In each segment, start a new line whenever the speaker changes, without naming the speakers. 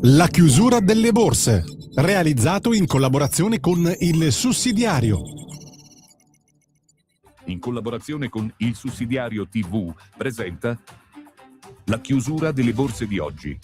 La chiusura delle borse, realizzato in collaborazione con il Sussidiario.
In collaborazione con il Sussidiario TV presenta la chiusura delle borse di oggi.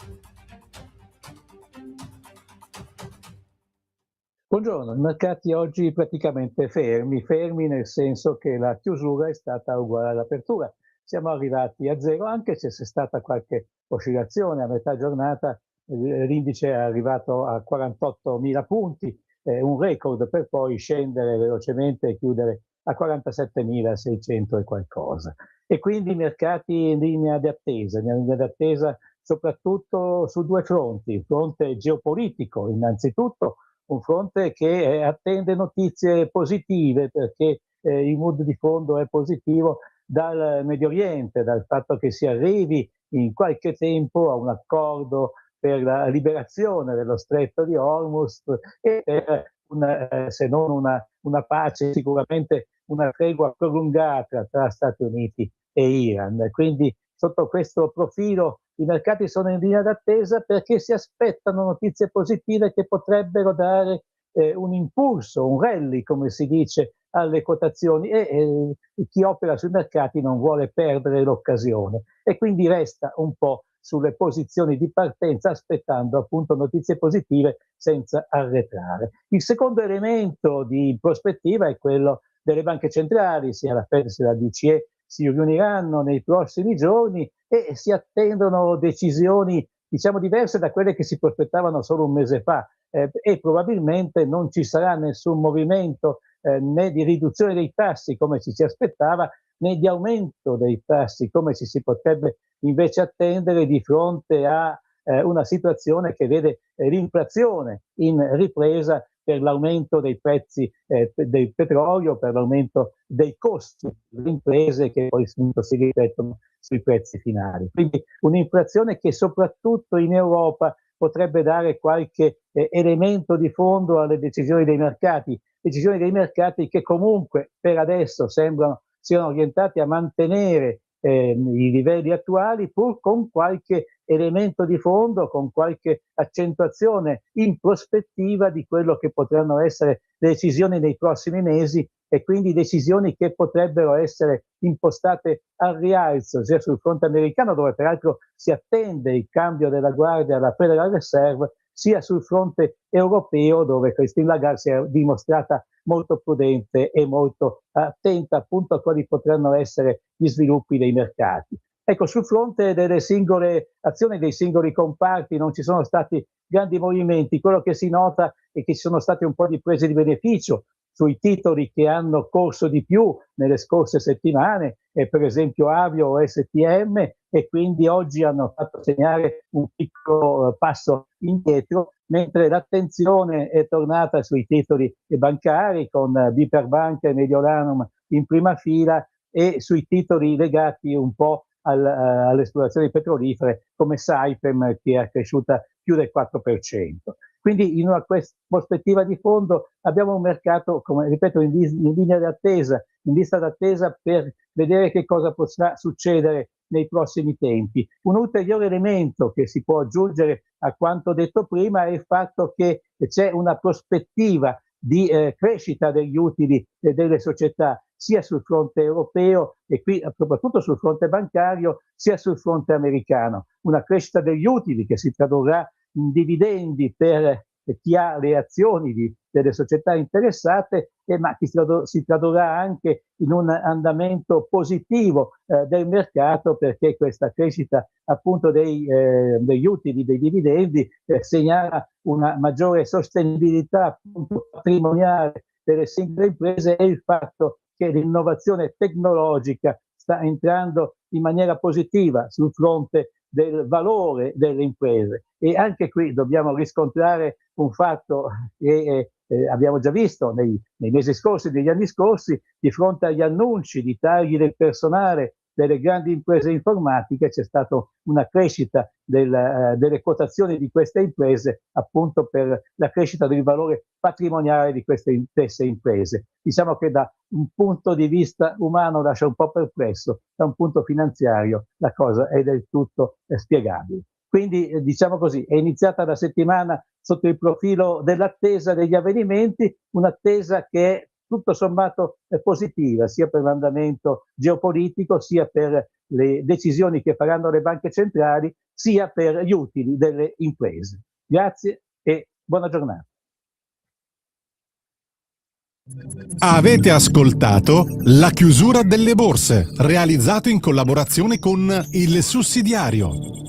Buongiorno, i mercati oggi praticamente fermi nel senso che la chiusura è stata uguale all'apertura. Siamo arrivati a zero, anche se c'è stata qualche oscillazione a metà giornata, l'indice è arrivato a 48.000 punti, un record per poi scendere velocemente e chiudere a 47.600 e qualcosa. E quindi i mercati in linea d'attesa soprattutto su due fronti, il fronte geopolitico innanzitutto, un fronte che attende notizie positive perché il mood di fondo è positivo dal Medio Oriente, dal fatto che si arrivi in qualche tempo a un accordo per la liberazione dello stretto di Hormuz e per se non una pace, sicuramente una tregua prolungata tra Stati Uniti e Iran. Quindi sotto questo profilo i mercati sono in linea d'attesa perché si aspettano notizie positive che potrebbero dare un impulso, un rally, come si dice, alle quotazioni e chi opera sui mercati non vuole perdere l'occasione e quindi resta un po' sulle posizioni di partenza aspettando appunto notizie positive senza arretrare. Il secondo elemento di prospettiva è quello delle banche centrali, sia la Fed sia la BCE si riuniranno nei prossimi giorni e si attendono decisioni diciamo diverse da quelle che si prospettavano solo un mese fa e probabilmente non ci sarà nessun movimento né di riduzione dei tassi come ci si aspettava né di aumento dei tassi come ci si potrebbe invece attendere di fronte a una situazione che vede l'inflazione in ripresa per l'aumento dei prezzi del petrolio, per l'aumento dei costi delle imprese che poi si riflettono sui prezzi finali. Quindi un'inflazione che soprattutto in Europa potrebbe dare qualche elemento di fondo alle decisioni dei mercati che comunque per adesso sembrano siano orientati a mantenere i livelli attuali pur con qualche elemento di fondo, con qualche accentuazione in prospettiva di quello che potranno essere le decisioni nei prossimi mesi e quindi decisioni che potrebbero essere impostate al rialzo sia sul fronte americano dove peraltro si attende il cambio della guardia alla Federal Reserve sia sul fronte europeo dove Christine Lagarde si è dimostrata molto prudente e molto attenta appunto a quali potranno essere gli sviluppi dei mercati. Ecco, sul fronte delle singole azioni dei singoli comparti non ci sono stati grandi movimenti, quello che si nota è che ci sono state un po' di prese di beneficio sui titoli che hanno corso di più nelle scorse settimane, per esempio Avio o STM, e quindi oggi hanno fatto segnare un piccolo passo indietro, mentre l'attenzione è tornata sui titoli bancari con BPER Banca e Mediolanum in prima fila e sui titoli legati un po' alle esplorazioni petrolifere come Saipem che è cresciuta più del 4%. Quindi in una prospettiva di fondo abbiamo un mercato, come ripeto, in linea d'attesa, in lista d'attesa per vedere che cosa potrà succedere nei prossimi tempi. Un ulteriore elemento che si può aggiungere a quanto detto prima è il fatto che c'è una prospettiva di crescita degli utili delle società sia sul fronte europeo e qui soprattutto sul fronte bancario sia sul fronte americano. Una crescita degli utili che si tradurrà in dividendi per chi ha le azioni delle società interessate, ma si tradurrà anche in un andamento positivo del mercato perché questa crescita appunto degli utili, dei dividendi segnala una maggiore sostenibilità appunto patrimoniale delle singole imprese e il fatto che l'innovazione tecnologica sta entrando in maniera positiva sul fronte del valore delle imprese e anche qui dobbiamo riscontrare un fatto che abbiamo già visto nei mesi scorsi, negli anni scorsi, di fronte agli annunci di tagli del personale delle grandi imprese informatiche c'è stata una crescita delle quotazioni di queste imprese appunto per la crescita del valore patrimoniale di queste stesse imprese. Diciamo che da un punto di vista umano lascia un po' perplesso, da un punto finanziario la cosa è del tutto spiegabile. Quindi diciamo così, è iniziata la settimana sotto il profilo dell'attesa degli avvenimenti, un'attesa che è tutto sommato positiva, sia per l'andamento geopolitico, sia per le decisioni che faranno le banche centrali, sia per gli utili delle imprese. Grazie e buona giornata.
Avete ascoltato La chiusura delle borse, realizzato in collaborazione con Il Sussidiario.